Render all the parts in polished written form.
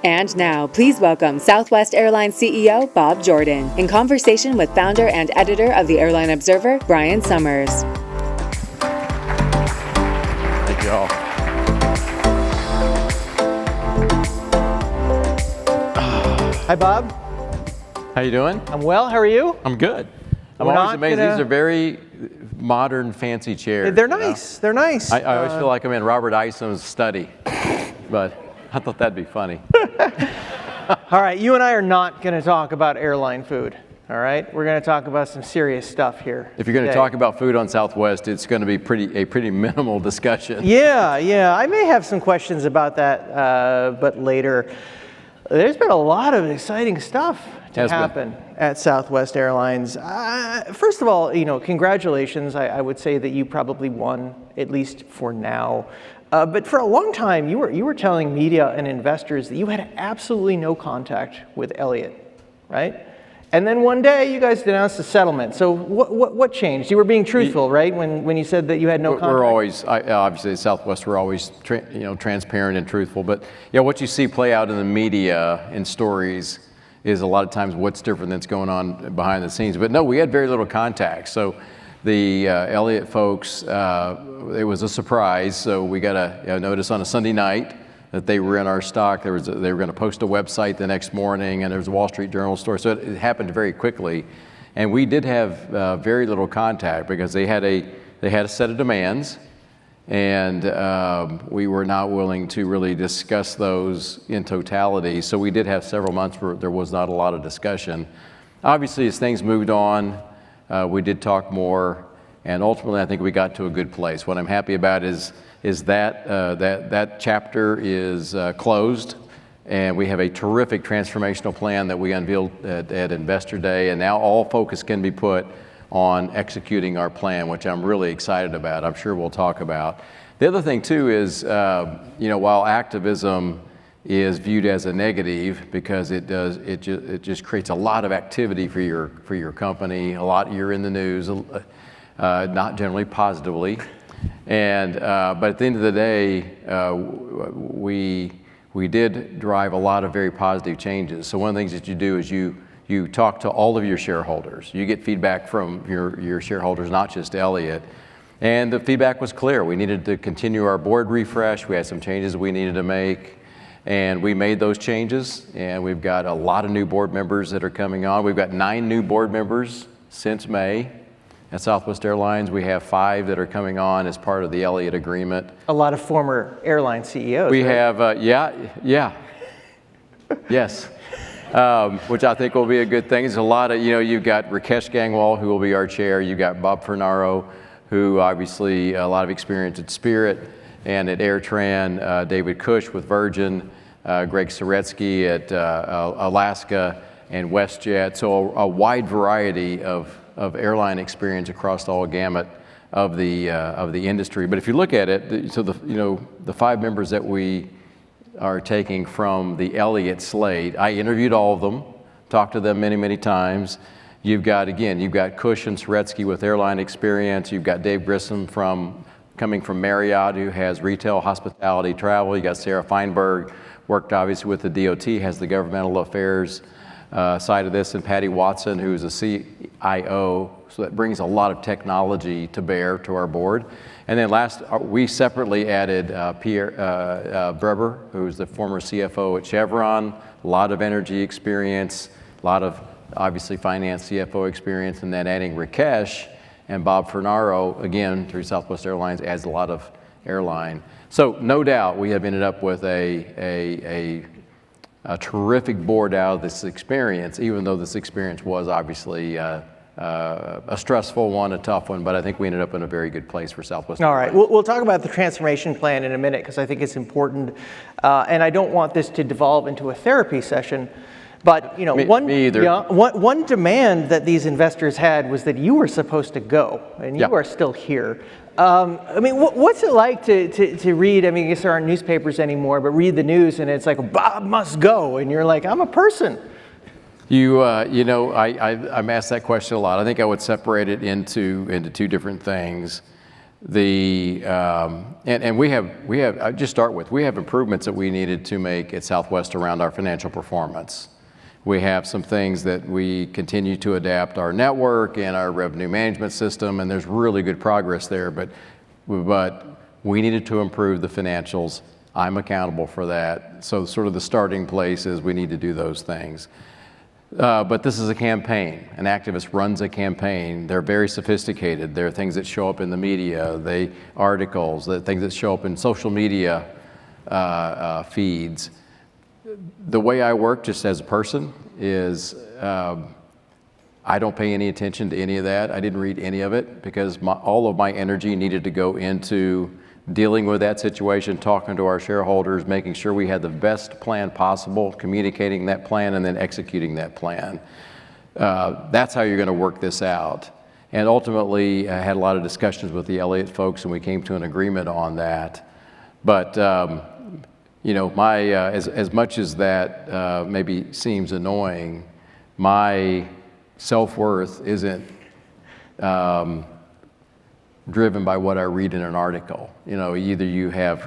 And now, please welcome Southwest Airlines CEO Bob Jordan in conversation with founder and editor of the Airline Observer, Brian Summers. Thank you all. Hi, Bob. How you doing? I'm well. How are you? I'm good. I'm We're always not amazed. gonna- These are very modern, fancy chairs. They're you know? nice. They're nice. I always feel like I'm in Robert Isom's study, but I thought that'd be funny. All right, you and I are not going to talk about airline food. All right, we're going to talk about some serious stuff here. If you're going to today. talk about food on Southwest, it's going to be a pretty minimal discussion. Yeah. I may have some questions about that, but later. There's been a lot of exciting stuff to happen at Southwest Airlines. First of all, congratulations. I would say that you probably won, at least for now. But for a long time, you were telling media and investors that you had absolutely no contact with Elliott, right? And then one day, you guys announced a settlement. So what changed? You were being truthful, right? When you said that you had no contact. We're always, obviously at Southwest, we're always transparent and truthful. But what you see play out in the media in stories is a lot of times what's different than's going on behind the scenes. But no, we had very little contact. So the Elliott folks, it was a surprise. So we got a notice on a Sunday night that they were in our stock. They were going to post a website the next morning, and there was a Wall Street Journal story. So it happened very quickly, and we did have very little contact because they had a set of demands, and we were not willing to really discuss those in totality. So we did have several months where there was not a lot of discussion. Obviously, as things moved on, we did talk more, and ultimately, I think we got to a good place. What I'm happy about is that chapter is closed, and we have a terrific transformational plan that we unveiled at Investor Day, and now all focus can be put on executing our plan, which I'm really excited about. I'm sure we'll talk about. The other thing too is, while activism is viewed as a negative because it just creates a lot of activity for your company. You're in the news, not generally positively. And but at the end of the day, we did drive a lot of very positive changes. So one of the things that you do is you talk to all of your shareholders. You get feedback from your shareholders, not just Elliott. And the feedback was clear. We needed to continue our board refresh. We had some changes we needed to make, and we made those changes. And we've got a lot of new board members that are coming on. We've got 9 new board members since May. At Southwest Airlines, we have 5 that are coming on as part of the Elliott agreement. A lot of former airline CEOs. We right? have, yes, which I think will be a good thing. There's a lot of, you've got Rakesh Gangwal, who will be our chair. You've got Bob Fernaro, who obviously a lot of experience at Spirit and at AirTran, David Cush with Virgin, Greg Soretsky at Alaska and WestJet. So a wide variety of airline experience across all gamut of the industry. But if you look at it, so the 5 members that we are taking from the Elliott slate, I interviewed all of them, talked to them many times. You've got Cush and Soretsky with airline experience. You've got Dave Grissom coming from Marriott, who has retail, hospitality, travel. You got Sarah Feinberg, worked obviously with the DOT, has the governmental affairs side of this, and Patty Watson, who's a CIO, so that brings a lot of technology to bear to our board. And then last, we separately added Pierre Breber, who's the former CFO at Chevron, a lot of energy experience, a lot of obviously finance CFO experience, and then adding Rakesh and Bob Fernaro, again, through Southwest Airlines, adds a lot of airline. So no doubt we have ended up with a terrific board out of this experience, even though this experience was obviously a stressful one, a tough one, but I think we ended up in a very good place for Southwest. All right, we'll talk about the transformation plan in a minute because I think it's important, and I don't want this to devolve into a therapy session. But one demand that these investors had was that you were supposed to go, and you are still here. What's it like to read? I guess there aren't newspapers anymore, but read the news and it's like, Bob must go, and you're like, I'm a person. I'm asked that question a lot. I think I would separate it into 2 different things. And we have I just start with, we have improvements that we needed to make at Southwest around our financial performance. We have some things that we continue to adapt our network and our revenue management system, and there's really good progress there, but we needed to improve the financials. I'm accountable for that. So sort of the starting place is we need to do those things. But this is a campaign. An activist runs a campaign. They're very sophisticated. There are things that show up in the media, articles, things that show up in social media feeds. The way I work just as a person is I don't pay any attention to any of that. I didn't read any of it because all of my energy needed to go into dealing with that situation, talking to our shareholders, making sure we had the best plan possible, communicating that plan, and then executing that plan. That's how you're going to work this out. And ultimately, I had a lot of discussions with the Elliott folks, and we came to an agreement on that. But as much as that maybe seems annoying, my self-worth isn't driven by what I read in an article. Either you have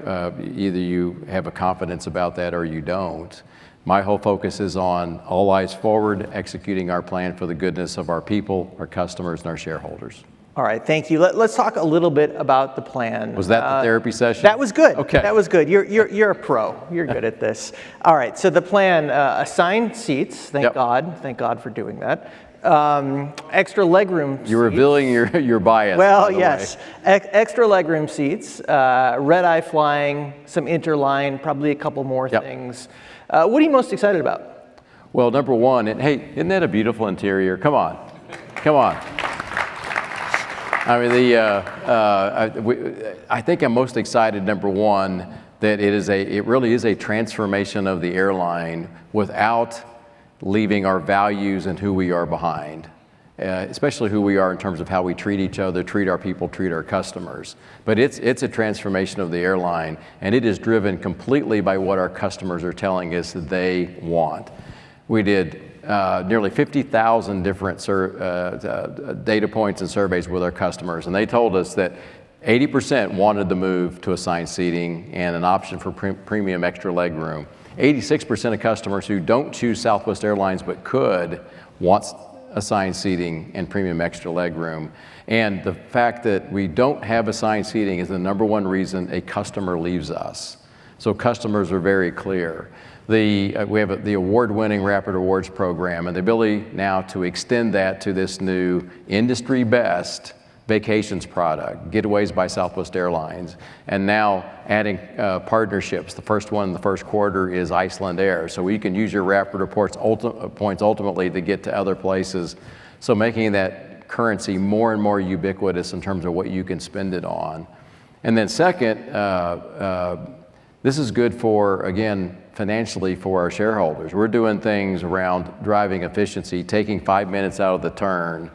a confidence about that or you don't. My whole focus is on all eyes forward, executing our plan for the goodness of our people, our customers, and our shareholders. All right, thank you. Let's talk a little bit about the plan. Was that the therapy session? That was good. Okay. That was good. You're a pro. You're good at this. All right, so the plan, assigned seats, thank God. Thank God for doing that. Extra legroom seats. You're revealing your bias. Well, yes. Extra legroom seats, red-eye flying, some interline, probably a couple more things. What are you most excited about? Well, number one, hey, isn't that a beautiful interior? Come on. I mean, I think I'm most excited, number one, that it really is a transformation of the airline without leaving our values and who we are behind, especially who we are in terms of how we treat each other, treat our people, treat our customers. But it's a transformation of the airline, and it is driven completely by what our customers are telling us that they want. We did nearly 50,000 different data points and surveys with our customers, and they told us that 80% wanted the move to assigned seating and an option for premium extra legroom. 86% of customers who don't choose Southwest Airlines but could want assigned seating and premium extra legroom. And the fact that we don't have assigned seating is the number one reason a customer leaves us. So customers are very clear. We have the award-winning Rapid Rewards program and the ability now to extend that to this new industry-best vacations product, Getaways by Southwest Airlines, and now adding partnerships. The first one in the first quarter is Iceland Air, so you can use your Rapid Rewards points ultimately to get to other places. So making that currency more and more ubiquitous in terms of what you can spend it on. And then second, this is good for, again, financially for our shareholders. We're doing things around driving efficiency, taking 5 minutes out of the turn.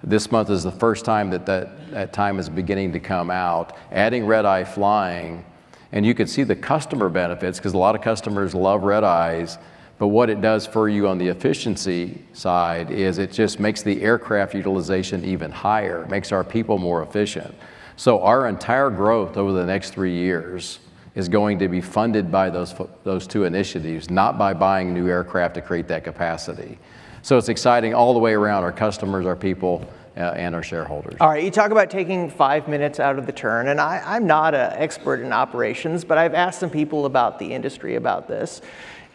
This month is the first time that time is beginning to come out, adding red-eye flying, and you can see the customer benefits because a lot of customers love red-eyes, but what it does for you on the efficiency side is it just makes the aircraft utilization even higher, makes our people more efficient. So our entire growth over the next 3 years is going to be funded by those two initiatives, not by buying new aircraft to create that capacity. So it's exciting all the way around, our customers, our people, and our shareholders. All right, you talk about taking 5 minutes out of the turn, and I'm not an expert in operations, but I've asked some people about the industry about this.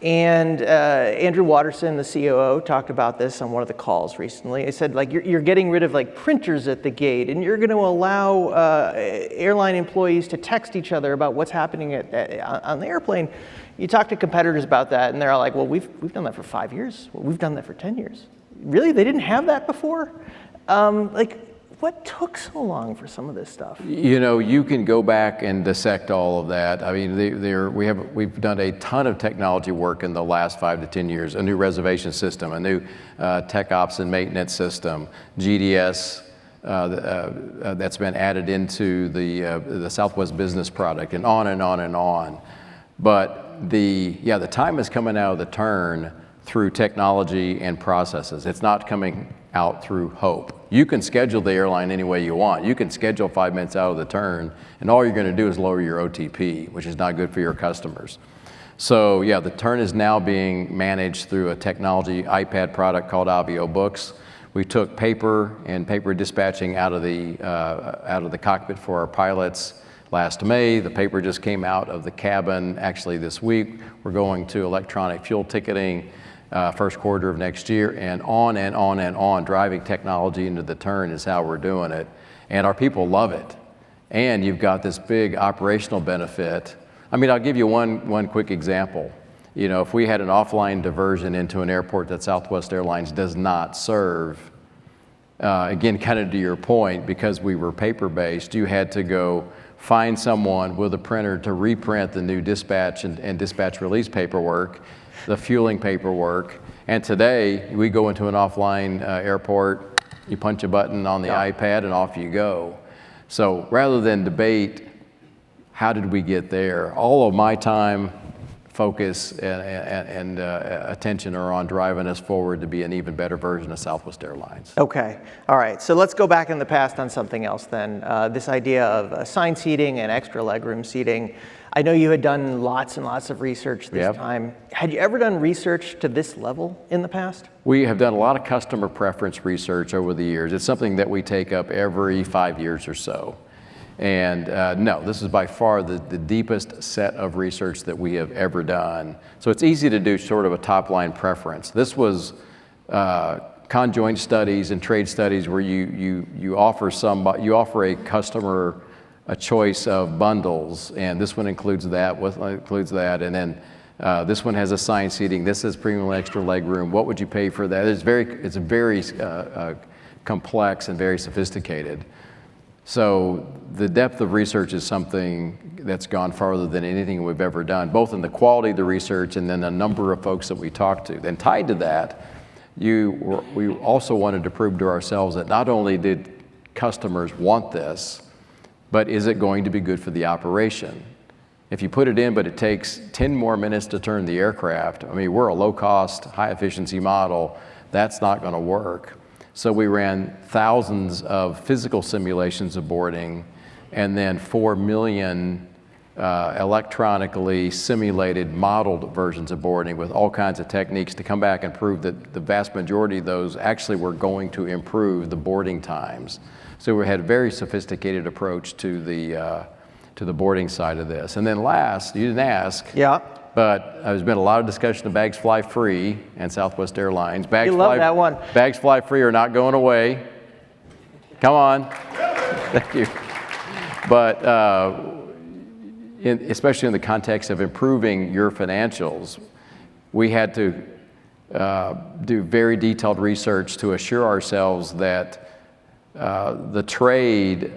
And Andrew Watterson, the COO, talked about this on one of the calls recently. He said, you're getting rid of printers at the gate, and you're going to allow airline employees to text each other about what's happening on the airplane. You talk to competitors about that, and they're all like, well, we've done that for 5 years. Well, we've done that for 10 years. Really? They didn't have that before? What took so long for some of this stuff? You can go back and dissect all of that. I mean, we've done a ton of technology work in the last 5 to 10 years, a new reservation system, a new tech ops and maintenance system, GDS, that's been added into the Southwest business product, and on and on and on. But the time is coming out of the turn through technology and processes. It's not coming out through hope. You can schedule the airline any way you want. You can schedule 5 minutes out of the turn, and all you're going to do is lower your OTP, which is not good for your customers. So yeah, the turn is now being managed through a technology iPad product called Avio Books. We took paper and paper dispatching out of the cockpit for our pilots last May. The paper just came out of the cabin actually this week. We're going to electronic fuel ticketing first quarter of next year, and on and on and on. Driving technology into the turn is how we're doing it. And our people love it. And you've got this big operational benefit. I mean, I'll give you one quick example. You know, if we had an offline diversion into an airport that Southwest Airlines does not serve, again, kind of to your point, because we were paper-based, you had to go find someone with a printer to reprint the new dispatch and dispatch release paperwork, the fueling paperwork. And today, we go into an offline airport, you punch a button on the iPad, and off you go. So rather than debate, how did we get there? All of my time, focus, and attention are on driving us forward to be an even better version of Southwest Airlines. Okay, all right. So let's go back in the past on something else then. This idea of assigned seating and extra legroom seating. I know you had done lots and lots of research this time. Had you ever done research to this level in the past? We have done a lot of customer preference research over the years. It's something that we take up every 5 years or so. And no, this is by far the deepest set of research that we have ever done. So it's easy to do sort of a top-line preference. This was conjoint studies and trade studies where you offer a customer a choice of bundles, and this one includes that, and then this one has assigned seating. This is premium extra legroom. What would you pay for that? It's very complex and very sophisticated. So the depth of research is something that's gone farther than anything we've ever done, both in the quality of the research and then the number of folks that we talked to. And tied to that, we also wanted to prove to ourselves that not only did customers want this, but is it going to be good for the operation? If you put it in, but it takes 10 more minutes to turn the aircraft, I mean, we're a low-cost, high-efficiency model, that's not going to work. So we ran thousands of physical simulations of boarding and then 4 million electronically simulated modeled versions of boarding with all kinds of techniques to come back and prove that the vast majority of those actually were going to improve the boarding times. So we had a very sophisticated approach to the boarding side of this. And then last, you didn't ask. Yeah. But there's been a lot of discussion of bags fly free and Southwest Airlines. You love that one. Bags fly free are not going away. Come on. Thank you. But especially in the context of improving your financials, we had to do very detailed research to assure ourselves that the trade,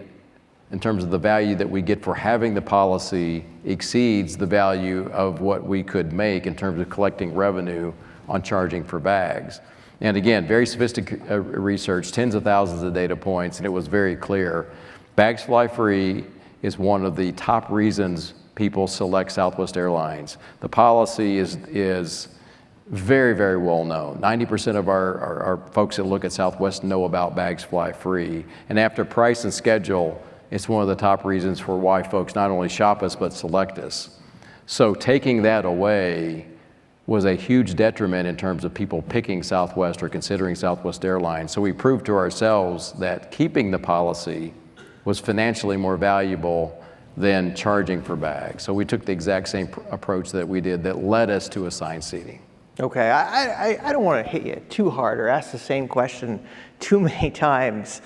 in terms of the value that we get for having the policy, exceeds the value of what we could make in terms of collecting revenue on charging for bags. And again, very sophisticated research, tens of thousands of data points, and it was very clear. Bags fly free is one of the top reasons people select Southwest Airlines. The policy is very, very well known. 90% of our folks that look at Southwest know about bags fly free. And after price and schedule, it's one of the top reasons for why folks not only shop us, but select us. So taking that away was a huge detriment in terms of people picking Southwest or considering Southwest Airlines. So we proved to ourselves that keeping the policy was financially more valuable than charging for bags. So we took the exact same approach that we did that led us to assigned seating. Okay, I don't want to hit you too hard or ask the same question too many times.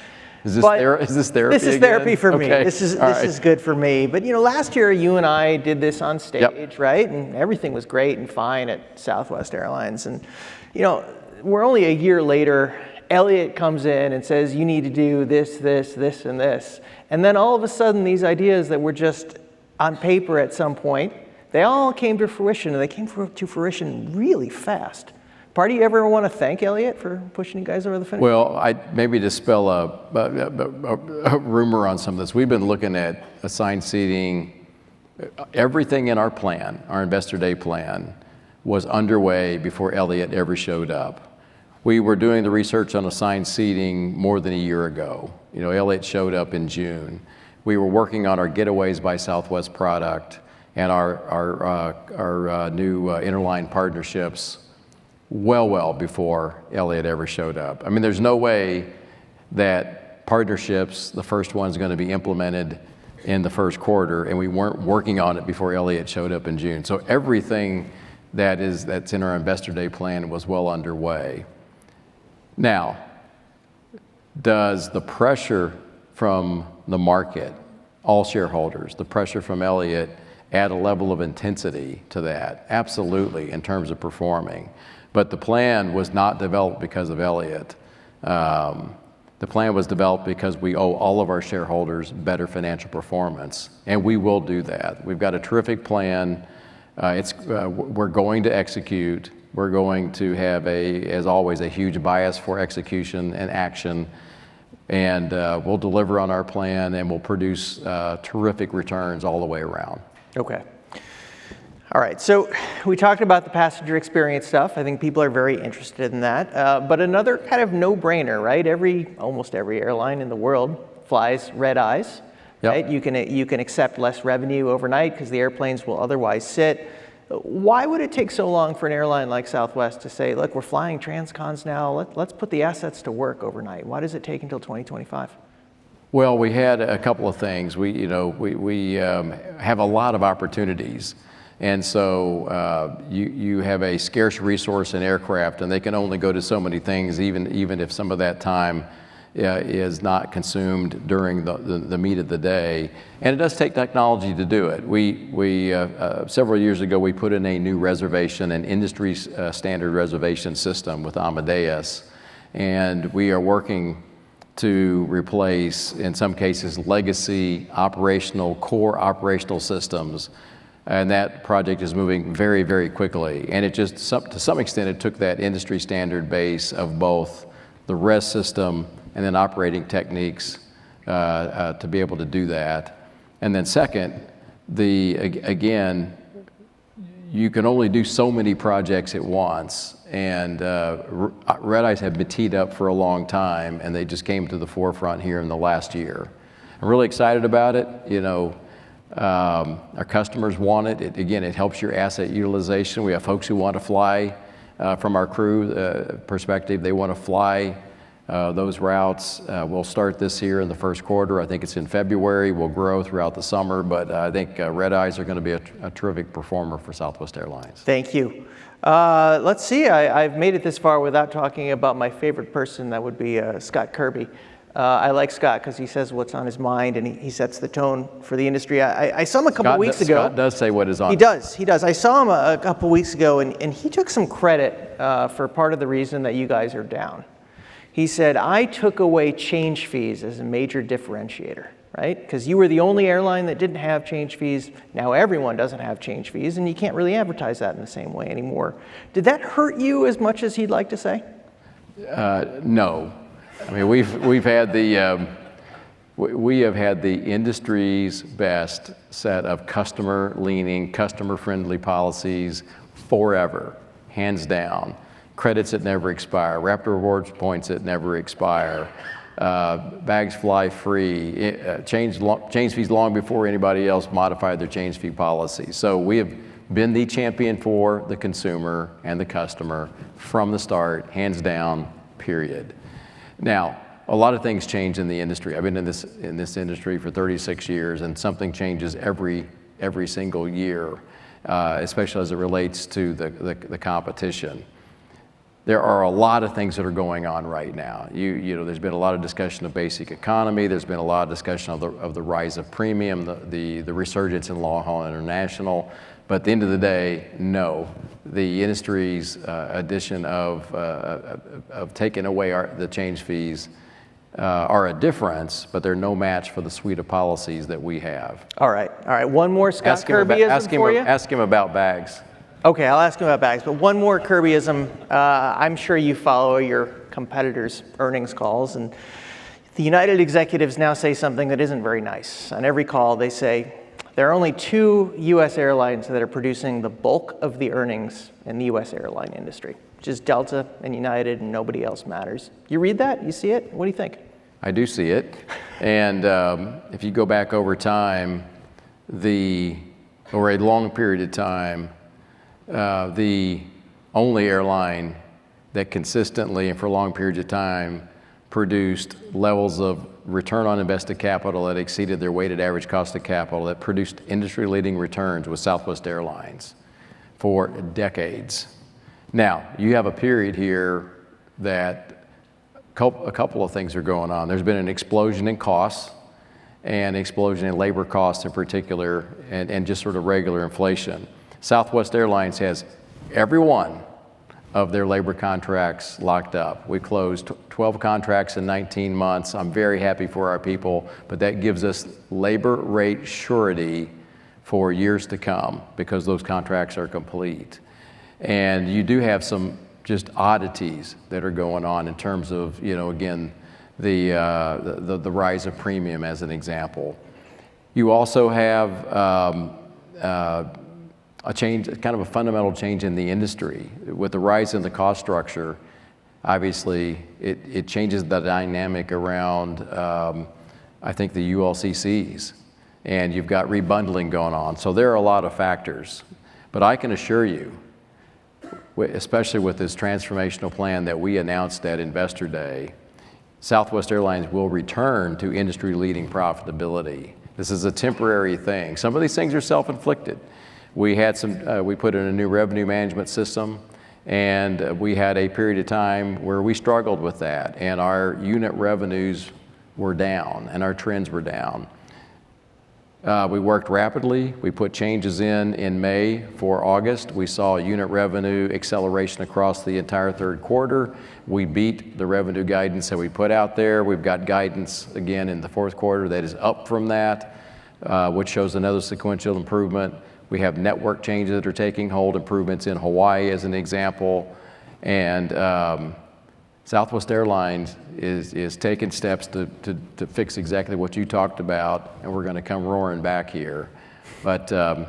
Is this therapy? This is therapy for me. Okay. This is good for me. But you know, last year you and I did this on stage, Yep. right? And everything was great and fine at Southwest Airlines. And you know, we're only a year later. Elliot comes in and says, "You need to do this, this, this, and this." And then all of a sudden, these ideas that were just on paper at some point, they all came to fruition, and they came to fruition really fast. Party, you ever want to thank Elliot for pushing you guys over the finish? Well, I maybe dispel a rumor on some of this. We've been looking at assigned seating. Everything in our plan, our Investor Day plan, was underway before Elliot ever showed up. We were doing the research on assigned seating more than a year ago. Elliott showed up in June. We were working on our Getaways by Southwest product and our new interline partnerships well before Elliott ever showed up. I mean, there's no way that partnerships, the first one's going to be implemented in the first quarter, and we weren't working on it before Elliott showed up in June. So everything that's in our Investor Day plan was well underway. Now, does the pressure from the market, all shareholders, the pressure from Elliott, add a level of intensity to that? Absolutely, in terms of performing. But the plan was not developed because of Elliott. The plan was developed because we owe all of our shareholders better financial performance, and we will do that. We've got a terrific plan. We're going to execute. We're going to have, as always, a huge bias for execution and action, and we'll deliver on our plan, and we'll produce terrific returns all the way around. Okay. All right, so we talked about the passenger experience stuff. I think people are very interested in that. But another kind of no-brainer, right? Almost every airline in the world flies red-eyes. Yep. Right? You can accept less revenue overnight because the airplanes will otherwise sit. Why would it take so long for an airline like Southwest to say, look, we're flying transcons now, let's put the assets to work overnight? Why does it take until 2025? Well, we had a couple of things. We have a lot of opportunities. And so you have a scarce resource in aircraft, and they can only go to so many things, even if some of that time is not consumed during the meat of the day. And it does take technology to do it. We several years ago, we put in a new reservation, an industry standard reservation system with Amadeus, and we are working to replace, in some cases, legacy core operational systems. And that project is moving very quickly. And it just, to some extent, it took that industry standard base of both the res system and then operating techniques to be able to do that. And then second, again, you can only do so many projects at once. And red-eyes have been teed up for a long time, and they just came to the forefront here in the last year. I'm really excited about it. Our customers want it. Again, it helps your asset utilization. We have folks who want to fly from our crew perspective. They want to fly those routes. We'll start this here in the first quarter. I think it's in February. We'll grow throughout the summer, but I think red-eyes are going to be a terrific performer for Southwest Airlines. Thank you. Let's see. I've made it this far without talking about my favorite person. That would be Scott Kirby. I like Scott because he says what's on his mind, and he sets the tone for the industry. I saw him a couple weeks ago. Scott does say what is on. He does. I saw him a couple weeks ago, and he took some credit for part of the reason that you guys are down. He said, I took away change fees as a major differentiator, right? Because you were the only airline that didn't have change fees. Now everyone doesn't have change fees, and you can't really advertise that in the same way anymore. Did that hurt you as much as he'd like to say? No. I mean, we have had the industry's best set of customer-leaning, customer-friendly policies forever, hands down. Credits that never expire, Raptor Rewards points that never expire, bags fly free, change fees long before anybody else modified their change fee policy. So we have been the champion for the consumer and the customer from the start, hands down, period. Now, a lot of things change in the industry. I've been in this industry for 36 years, and something changes every single year, especially as it relates to the competition. There are a lot of things that are going on right now. There's been a lot of discussion of basic economy. There's been a lot of discussion of the rise of premium, the resurgence in long-haul international. But at the end of the day, no. The industry's addition of taking away the change fees are a difference, but they're no match for the suite of policies that we have. All right. One more Scott Kirbyism for you? Ask him about bags. Okay, I'll ask him about bags, but one more Kirbyism. I'm sure you follow your competitors' earnings calls, and the United executives now say something that isn't very nice. On every call, they say, There are only 2 U.S. airlines that are producing the bulk of the earnings in the U.S. airline industry, which is Delta and United, and nobody else matters. You read that? You see it? What do you think? I do see it. And if you go back over time, over a long period of time, the only airline that consistently and for long periods of time produced levels of return on invested capital that exceeded their weighted average cost of capital, that produced industry-leading returns, was Southwest Airlines for decades. Now, you have a period here that a couple of things are going on. There's been an explosion in costs and explosion in labor costs in particular, and just sort of regular inflation. Southwest Airlines has every one of their labor contracts locked up. We closed 12 contracts in 19 months. I'm very happy for our people, but that gives us labor rate surety for years to come because those contracts are complete. And you do have some just oddities that are going on in terms of, again, the rise of premium as an example. You also have a change, kind of a fundamental change in the industry. With the rise in the cost structure, obviously, it changes the dynamic around, I think, the ULCCs. And you've got rebundling going on. So there are a lot of factors. But I can assure you, especially with this transformational plan that we announced at Investor Day, Southwest Airlines will return to industry-leading profitability. This is a temporary thing. Some of these things are self-inflicted. We put in a new revenue management system, and we had a period of time where we struggled with that, and our unit revenues were down, and our trends were down. We worked rapidly. We put changes in May for August. We saw unit revenue acceleration across the entire third quarter. We beat the revenue guidance that we put out there. We've got guidance again in the fourth quarter that is up from that, which shows another sequential improvement. We have network changes that are taking hold, improvements in Hawaii as an example. And Southwest Airlines is taking steps to fix exactly what you talked about, and we're going to come roaring back here. But I've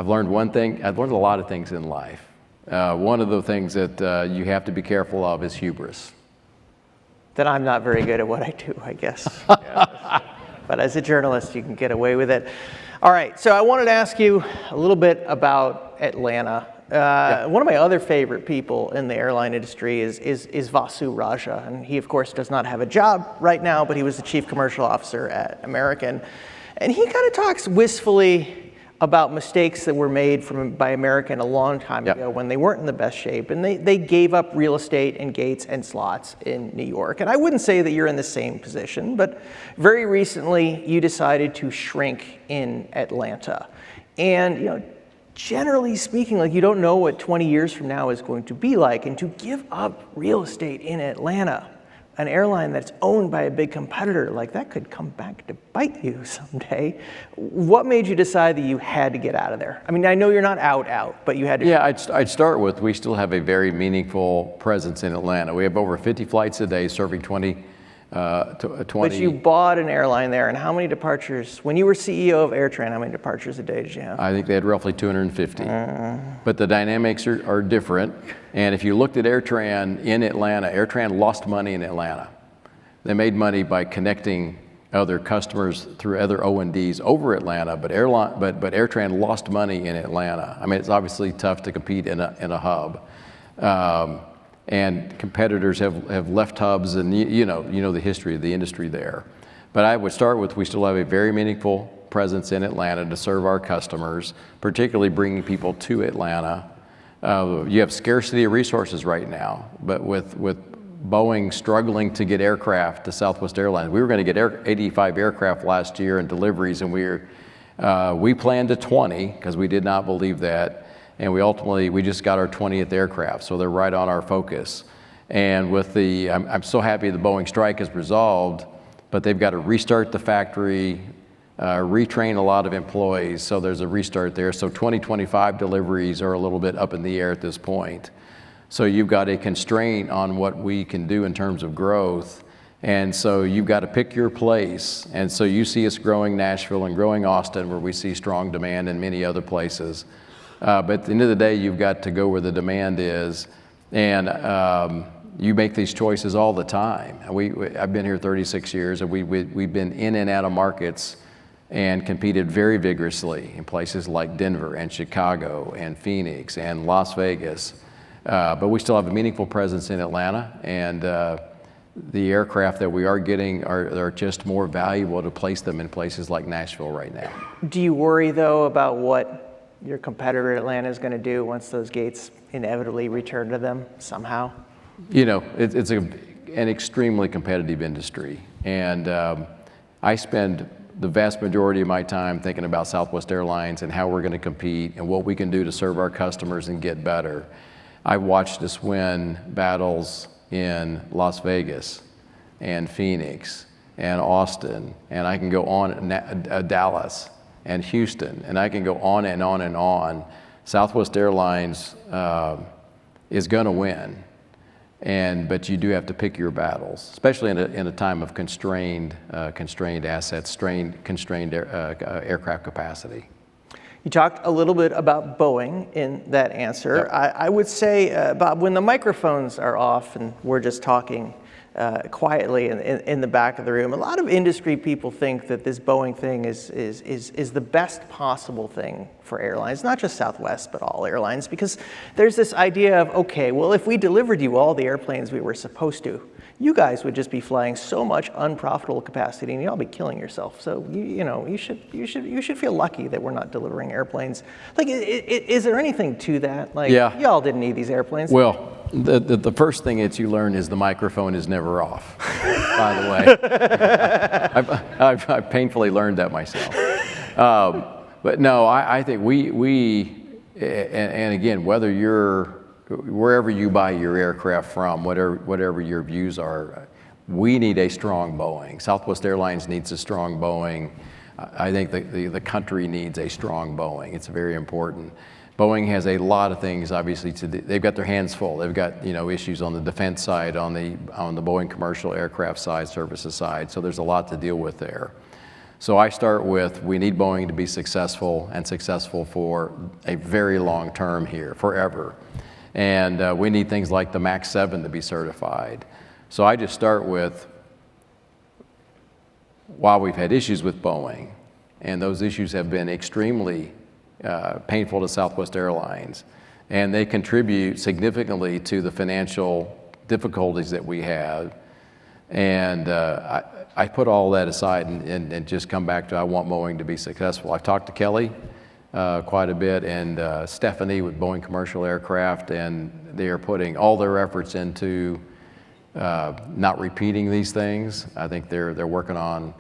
learned one thing. I've learned a lot of things in life. One of the things that you have to be careful of is hubris. Then I'm not very good at what I do, I guess. But as a journalist, you can get away with it. All right, so I wanted to ask you a little bit about Atlanta. One of my other favorite people in the airline industry is Vasu Raja, and he of course does not have a job right now, but he was the chief commercial officer at American, and he kind of talks wistfully about mistakes that were made by American a long time ago when they weren't in the best shape, and they gave up real estate and gates and slots in New York. And I wouldn't say that you're in the same position, but very recently you decided to shrink in Atlanta, and generally speaking, you don't know what 20 years from now is going to be like, and to give up real estate in Atlanta, an airline that's owned by a big competitor, that could come back to bite you someday. What made you decide that you had to get out of there? I mean, I know you're not out, but you had to. Yeah, I'd start with, we still have a very meaningful presence in Atlanta. We have over 50 flights a day serving 20. But you bought an airline there, and how many departures, when you were CEO of AirTran, how many departures a day did you have? I think they had roughly 250. But the dynamics are different. And if you looked at AirTran in Atlanta, AirTran lost money in Atlanta. They made money by connecting other customers through other O&Ds over Atlanta, but AirTran lost money in Atlanta. I mean, it's obviously tough to compete in a hub. And competitors have left hubs, and you know the history of the industry there. But I would start with, we still have a very meaningful presence in Atlanta to serve our customers, particularly bringing people to Atlanta. You have scarcity of resources right now, but with Boeing struggling to get aircraft to Southwest Airlines, we were going to get 85 aircraft last year in deliveries, and we planned to 20 because we did not believe that. And we just got our 20th aircraft, so they're right on our focus. And with I'm so happy the Boeing strike is resolved, but they've got to restart the factory, retrain a lot of employees, so there's a restart there. So 2025 deliveries are a little bit up in the air at this point. So you've got a constraint on what we can do in terms of growth, And so you've got to pick your place. And so you see us growing Nashville and growing Austin, where we see strong demand, and many other places. But at the end of the day, you've got to go where the demand is. And you make these choices all the time. I've been here 36 years, and we've been in and out of markets and competed very vigorously in places like Denver and Chicago and Phoenix and Las Vegas. But we still have a meaningful presence in Atlanta, and the aircraft that we are getting are just more valuable to place them in places like Nashville right now. Do you worry, though, about what your competitor Atlanta is going to do once those gates inevitably return to them somehow? You know, it's an extremely competitive industry, and I spend the vast majority of my time thinking about Southwest Airlines and how we're going to compete and what we can do to serve our customers and get better. I've watched us win battles in Las Vegas and Phoenix and Austin, and I can go on, Dallas and Houston, and I can go on and on and on. Southwest Airlines is going to win, but you do have to pick your battles, especially in a time of constrained assets, constrained aircraft capacity. You talked a little bit about Boeing in that answer. Yep. I would say, Bob, when the microphones are off and we're just talking quietly in the back of the room, a lot of industry people think that this Boeing thing is the best possible thing for airlines, not just Southwest, but all airlines, because there's this idea of, okay, well, if we delivered you all the airplanes we were supposed to, you guys would just be flying so much unprofitable capacity, and you'd all be killing yourself. So you should feel lucky that we're not delivering airplanes. Like, is there anything to that? Like, y'all didn't need these airplanes. Well, the first thing that you learn is the microphone is never off. By the way, I've painfully learned that myself. But no, I think we and again, wherever you buy your aircraft from, whatever your views are, we need a strong Boeing. Southwest Airlines needs a strong Boeing. I think the country needs a strong Boeing. It's very important. Boeing has a lot of things, obviously, they've got their hands full. They've got issues on the defense side, on the Boeing commercial aircraft side, services side. So there's a lot to deal with there. So I start with, we need Boeing to be successful and successful for a very long term here, forever. And we need things like the MAX 7 to be certified. So I just start with, while we've had issues with Boeing, and those issues have been extremely painful to Southwest Airlines, and they contribute significantly to the financial difficulties that we have. And I put all that aside and just come back to, I want Boeing to be successful. I've talked to Kelly quite a bit, and Stephanie with Boeing Commercial Aircraft, and they are putting all their efforts into not repeating these things. I think they're working on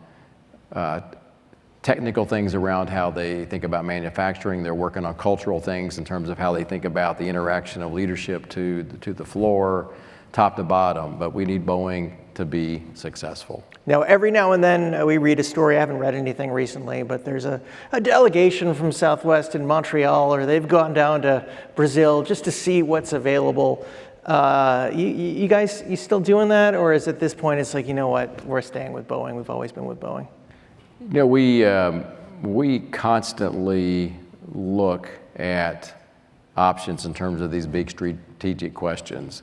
technical things around how they think about manufacturing. They're working on cultural things in terms of how they think about the interaction of leadership to the floor, top to bottom. But we need Boeing to be successful. Now, every now and then we read a story, I haven't read anything recently, but there's a delegation from Southwest in Montreal, or they've gone down to Brazil just to see what's available. You guys, you still doing that? Or is at this point it's like, you know what, we're staying with Boeing. We've always been with Boeing. You know, we constantly look at options in terms of these big strategic questions.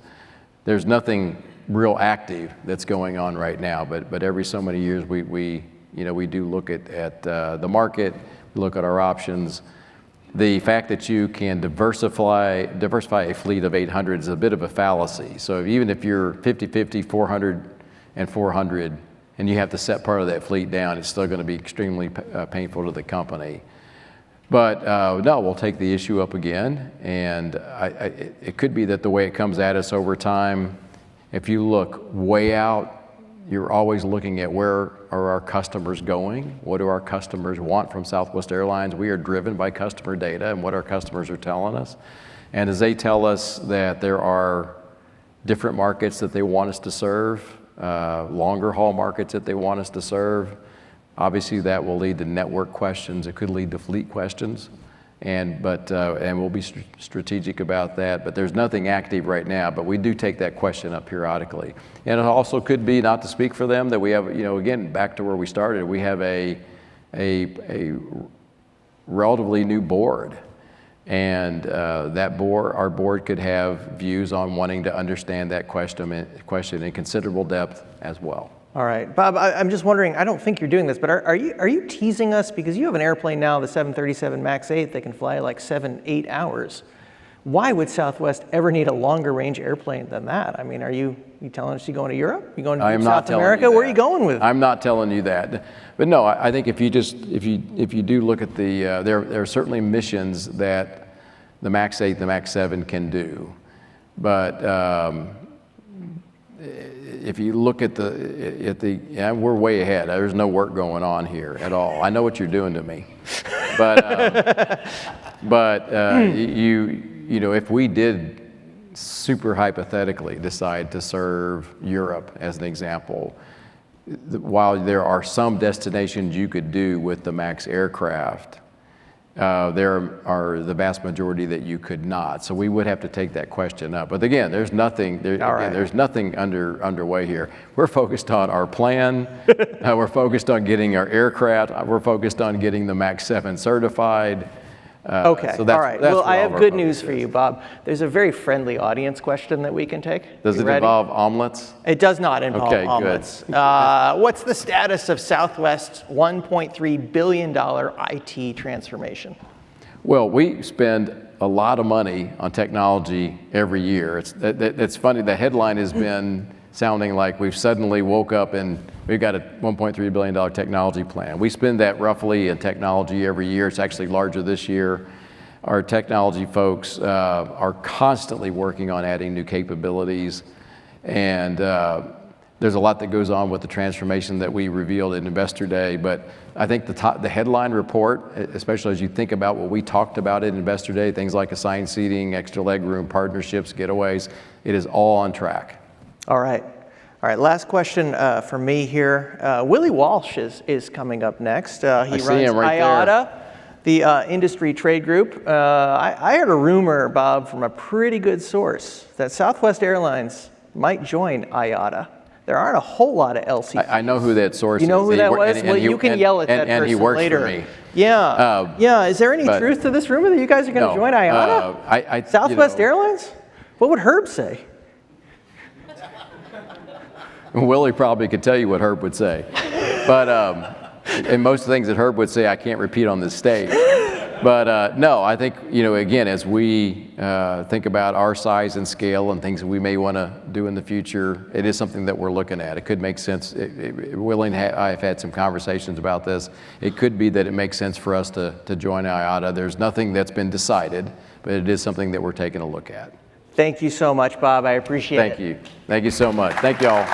There's nothing real active that's going on right now, but every so many years we do look at the market, we look at our options. The fact that you can diversify a fleet of 800 is a bit of a fallacy. So even if you're 50-50, 400 and 400, and you have to set part of that fleet down, it's still going to be extremely painful to the company. But no, we'll take the issue up again, and it could be that the way it comes at us over time, if you look way out, you're always looking at where are our customers going? What do our customers want from Southwest Airlines? We are driven by customer data and what our customers are telling us. And as they tell us that there are different markets that they want us to serve, longer haul markets that they want us to serve, obviously that will lead to network questions. It could lead to fleet questions. and we'll be strategic about that. But there's nothing active right now. But we do take that question up periodically, and it also could be, not to speak for them, that we have, again, back to where we started, we have a relatively new board, and our board could have views on wanting to understand that question in considerable depth as well. All right, Bob, I'm just wondering, I don't think you're doing this, but are you teasing us? Because you have an airplane now, the 737 MAX 8, that can fly like 7-8 hours. Why would Southwest ever need a longer range airplane than that? I mean, are you telling us you're going to Europe? You going to South America? Where are you going with? I'm not telling you that. But no, I think if you do look at there are certainly missions that the MAX 8, the MAX 7 can do. But if you look at we're way ahead. There's no work going on here at all. I know what you're doing to me, but if we did super hypothetically decide to serve Europe as an example, while there are some destinations you could do with the MAX aircraft, there are the vast majority that you could not. So we would have to take that question up. But again, there's nothing underway here. We're focused on our plan. We're focused on getting our aircraft. We're focused on getting the MAX 7 certified. Okay, all right. Well, I have good news for you, Bob. There's a very friendly audience question that we can take. Does it involve omelets? It does not involve omelets. Good. What's the status of Southwest's $1.3 billion IT transformation? Well, we spend a lot of money on technology every year. It's funny, the headline has been sounding like we've suddenly woke up and we've got a $1.3 billion technology plan. We spend that roughly in technology every year. It's actually larger this year. Our technology folks are constantly working on adding new capabilities, and there's a lot that goes on with the transformation that we revealed at Investor Day. But I think the headline report, especially as you think about what we talked about at Investor Day, things like assigned seating, extra legroom, partnerships, getaways, it is all on track. All right. Last question for me here. Willie Walsh is coming up next. He runs IATA, the industry trade group. I heard a rumor, Bob, from a pretty good source that Southwest Airlines might join IATA. There aren't a whole lot of LCCs. I know who that source is. You know who that was? Well, you can yell at that person later. And he works for me. Yeah. Is there any truth to this rumor that you guys are going to join IATA? Southwest Airlines? What would Herb say? Willie probably could tell you what Herb would say. But, and most of the things that Herb would say I can't repeat on this stage. But no, I think, again, as we think about our size and scale and things that we may want to do in the future, it is something that we're looking at. It could make sense. Willie and I have had some conversations about this. It could be that it makes sense for us to join IATA. There's nothing that's been decided, but it is something that we're taking a look at. Thank you so much, Bob. I appreciate it. Thank you. Thank you so much. Thank you all.